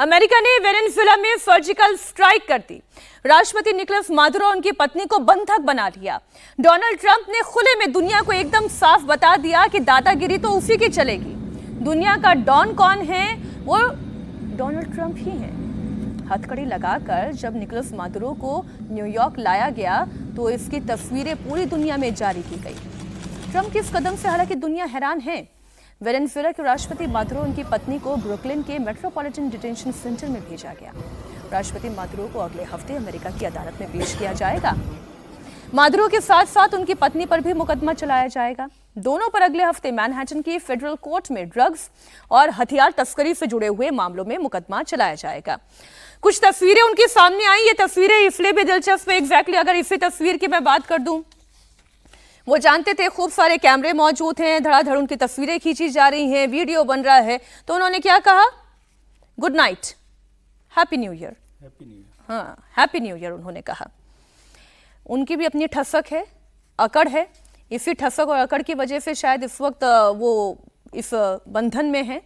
America ने Venezuela में surgical strike कर दी। राष्ट्रपति निकोलस मादुरो और उनकी पत्नी को बंधक बना लिया। डोनाल्ड ट्रंप ने खुले में दुनिया को एकदम साफ बता दिया कि दादागिरी तो उसी की चलेगी। दुनिया का डॉन कौन है? वो डोनाल्ड ट्रंप ही है। हथकड़ी लगाकर जब निकोलस मादुरो को न्यूयॉर्क लाया गया तो इसकी तस्वीरें पूरी दुनिया में जारी की गई। ट्रंप के इस कदम से हालांकि दुनिया हैरान है। वेनेजुएला के राष्ट्रपति मादुरो और उनकी पत्नी को ब्रुकलिन के मेट्रोपॉलिटन डिटेंशन सेंटर में भेजा गया। राष्ट्रपति मादुरो को अगले हफ्ते अमेरिका की अदालत में पेश किया जाएगा। मादुरो के साथ साथ उनकी पत्नी पर भी मुकदमा चलाया जाएगा। दोनों पर अगले हफ्ते मैनहट्टन की फेडरल कोर्ट में ड्रग्स और हथियार तस्करी से जुड़े हुए मामलों में मुकदमा चलाया जाएगा। कुछ तस्वीरें उनके सामने आई। ये तस्वीरें इसलिए भी दिलचस्प है, एग्जैक्टली अगर इसी तस्वीर की मैं बात कर दूं, वो जानते थे खूब सारे कैमरे मौजूद हैं, धड़ाधड़ उनकी तस्वीरें खींची जा रही हैं, वीडियो बन रहा है, तो उन्होंने क्या कहा? Good night, happy new year. हाँ, हैप्पी न्यू ईयर उन्होंने कहा। उनकी भी अपनी ठसक है, अकड़ है। इसी ठसक और अकड़ की वजह से शायद इस वक्त वो इस बंधन में है।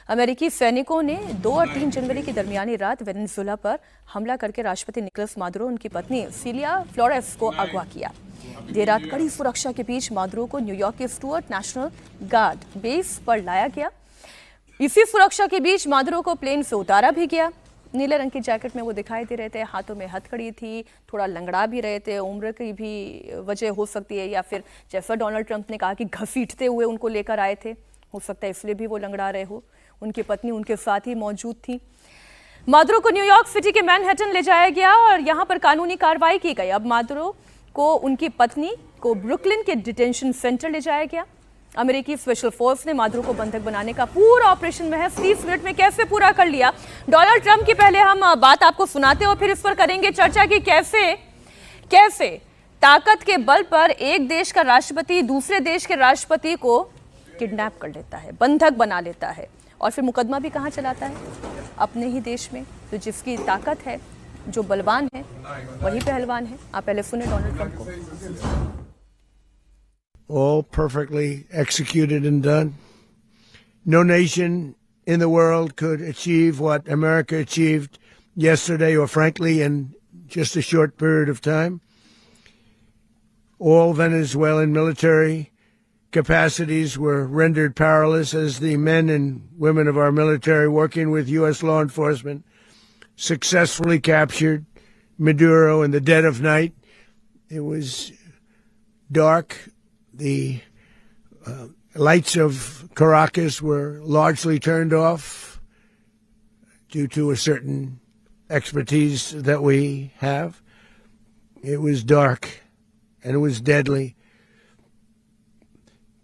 अमेरिकी सैनिकों ने 2 और 3 जनवरी की दरमियानी रात वेनेजुएला पर हमला करके राष्ट्रपति निकोलस मादुरो और उनकी पत्नी सिलिया फ्लोरेस को अगवा किया। देर रात कड़ी सुरक्षा के बीच मादुरो को न्यूयॉर्क के स्टुअर्ट नेशनल गार्ड बेस पर लाया गया। इसी सुरक्षा के बीच मादुरो को प्लेन से उतारा भी गया। नीले रंग की जैकेट में वो दिखाई दे रहे थे, हाथों में हथकड़ी थी, थोड़ा लंगड़ा भी रहे थे। उम्र की भी वजह हो सकती है, या फिर जैसा डोनाल्ड ट्रंप ने कहा कि घसीटते हुए उनको लेकर आए थे, हो सकता है इसलिए भी वो लंगड़ा रहे हो। उनकी पत्नी उनके साथ ही मौजूद थी। मादुरो को न्यूयॉर्क सिटी के मैनहट्टन ले जाया गया और यहाँ पर कानूनी कार्रवाई की गई। अब मादुरो को उनकी पत्नी को ब्रुकलिन के डिटेंशन सेंटर ले जाया गया। अमेरिकी स्पेशल फोर्स ने मादुरो को बंधक बनाने का पूरा ऑपरेशन महज 30 मिनट में कैसे पूरा कर लिया। डोनाल्ड ट्रंप की पहले हम बात आपको सुनाते और फिर इस पर करेंगे चर्चा कि कैसे ताकत के बल पर एक देश का राष्ट्रपति दूसरे देश के राष्ट्रपति को किडनैप कर लेता है, बंधक बना लेता है और फिर मुकदमा भी कहाँ चलाता है? अपने ही देश में। तो जिसकी ताकत है, जो बलवान है, वही पहलवान है। आप पहले सुने डोनाल्ड ट्रंप को। All perfectly executed and done. No nation in the world could achieve what America achieved yesterday, or frankly in just a short period of time. All Venezuelan military capacities were rendered powerless as the men and women of our military, working with U.S. law enforcement, successfully captured Maduro in the dead of night. It was dark. The lights of Caracas were largely turned off due to a certain expertise that we have. It was dark and it was deadly.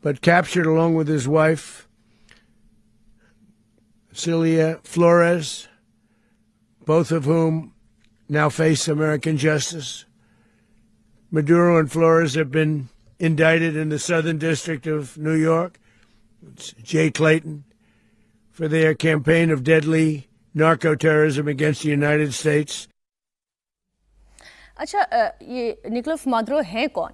But captured along with his wife, Cilia Flores, both of whom now face American justice. Maduro and Flores have been indicted in the Southern District of New York, it's Jay Clayton, for their campaign of deadly narco-terrorism against the United States. अच्छा, ये Nicolas Maduro हैं कौन?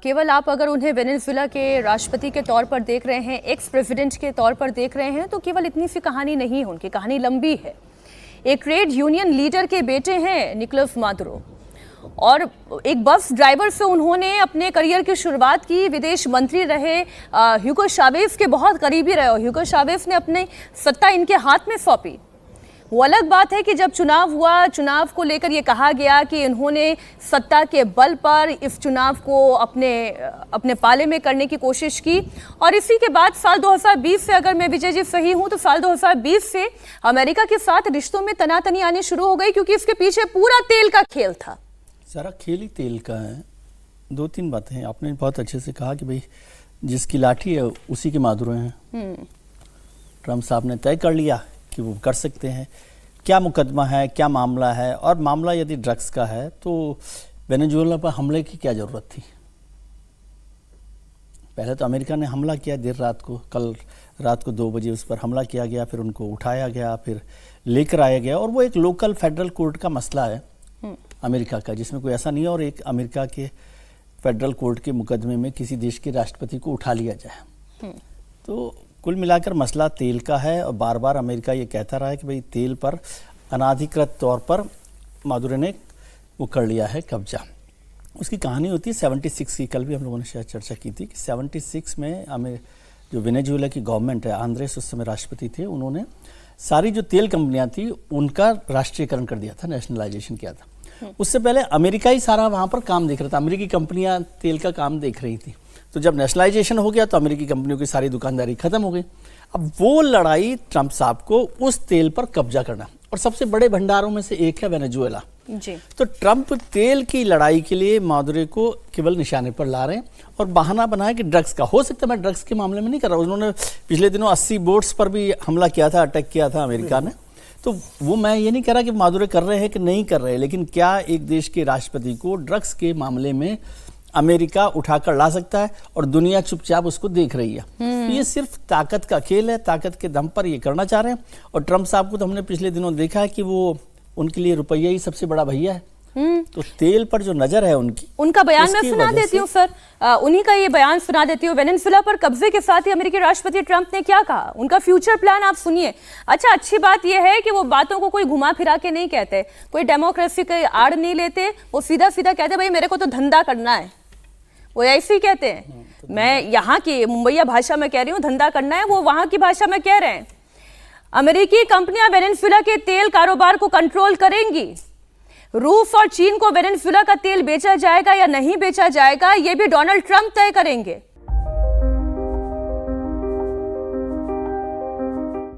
केवल आप अगर उन्हें Venezuela के राष्ट्रपति के तौर पर देख रहे हैं, एक्स प्रेसिडेंट के तौर पर देख रहे हैं, तो केवल इतनी सी कहानी नहीं है। उनकी कहानी लंबी है। एक ट्रेड यूनियन लीडर के बेटे हैं निकोलस मादुरो, और एक बस ड्राइवर से उन्होंने अपने करियर की शुरुआत की। विदेश मंत्री रहे, ह्यूगो चावेज के बहुत करीबी रहे और ह्यूगो चावेज ने अपनी सत्ता इनके हाथ में सौंपी। वो अलग बात है कि जब चुनाव हुआ, चुनाव को लेकर ये कहा गया कि इन्होंने सत्ता के बल पर इस चुनाव को अपने पाले में करने की कोशिश की। और इसी के बाद साल 2020 से, अगर मैं विजय जी सही हूं, तो साल 2020 से अमेरिका के साथ रिश्तों में तनातनी आनी शुरू हो गई, क्योंकि इसके पीछे पूरा तेल का खेल था। सारा खेल ही तेल का है। 2-3 बातें हैं। आपने बहुत अच्छे से कहा कि भाई जिसकी लाठी है उसी के मादुरो हैं। ट्रंप साहब ने तय कर लिया कि वो कर सकते हैं। क्या मुकदमा है, क्या मामला है, और मामला यदि ड्रग्स का है तो वेनेजुएला पर हमले की क्या ज़रूरत थी? पहले तो अमेरिका ने हमला किया देर रात को, कल रात को 2 बजे उस पर हमला किया गया, फिर उनको उठाया गया, फिर लेकर आया गया। और वो एक लोकल फेडरल कोर्ट का मसला है अमेरिका का, जिसमें कोई ऐसा नहीं है और एक अमेरिका के फेडरल कोर्ट के मुकदमे में किसी देश के राष्ट्रपति को उठा लिया जाए। तो कुल मिलाकर मसला तेल का है और बार बार अमेरिका ये कहता रहा है कि भाई तेल पर अनाधिकृत तौर पर मादुरो ने वो कर लिया है कब्जा। उसकी कहानी होती है 76 की, कल भी हम लोगों ने शायद चर्चा की थी कि 76 में हमें जो वेनेजुएला की गवर्नमेंट है, आंद्रेस उस समय राष्ट्रपति थे, उन्होंने सारी जो तेल कंपनियां थी उनका राष्ट्रीयकरण कर दिया था, नेशनलाइजेशन किया था। उससे पहले अमेरिका ही सारा वहाँ पर काम देख रहा था, अमेरिकी कंपनियां तेल का काम देख रही थी। तो जब नेशनलाइजेशन हो गया तो अमेरिकी कंपनियों की सारी दुकानदारी खत्म हो गई। अब वो लड़ाई ट्रंप साहब को उस तेल पर कब्जा करना, और सबसे बड़े भंडारों में से एक है वेनेजुएला जी। तो ट्रंप तेल की लड़ाई के लिए मादुरो को केवल निशाने पर ला रहे हैं और बहाना बनाया कि ड्रग्स का। हो सकता है मैं ड्रग्स के मामले में नहीं कर रहा, उन्होंने पिछले दिनों 80 बोट्स पर भी हमला किया था, अटैक किया था अमेरिका ने। तो वो मैं ये नहीं कह रहा कि मादुरो कर रहे हैं कि नहीं कर रहे, लेकिन क्या एक देश के राष्ट्रपति को ड्रग्स के मामले में अमेरिका उठाकर ला सकता है और दुनिया चुपचाप उसको देख रही है? तो ये सिर्फ ताकत का खेल है, ताकत के दम पर ये करना चाह रहे हैं। और ट्रंप साहब को तो हमने पिछले दिनों देखा है कि वो उनके लिए रुपया ही सबसे बड़ा भैया है। तो तेल पर जो नजर है उनका बयान मैं सुना देती हूँ सर, उन्हीं का ये बयान सुना देती हूँ। वेनेजुएला पर कब्जे के साथ ही अमेरिकी राष्ट्रपति ट्रंप ने क्या कहा, उनका फ्यूचर प्लान आप सुनिए। अच्छा, अच्छी बात यह है कि वो बातों को कोई घुमा फिरा के नहीं कहते, कोई डेमोक्रेसी के आड़ नहीं लेते, वो सीधा सीधा कहते भाई मेरे को तो धंधा करना है, वो ऐसे ही कहते हैं। मैं यहाँ की मुंबईया भाषा में कह रही हूँ, धंधा करना है, वो वहां की भाषा में कह रहे हैं। अमेरिकी कंपनियां वेनेजुएला के तेल कारोबार को कंट्रोल करेंगी। रूस और चीन को वेनेजुएला का तेल बेचा जाएगा या नहीं बेचा जाएगा, ये भी डोनाल्ड ट्रंप तय करेंगे।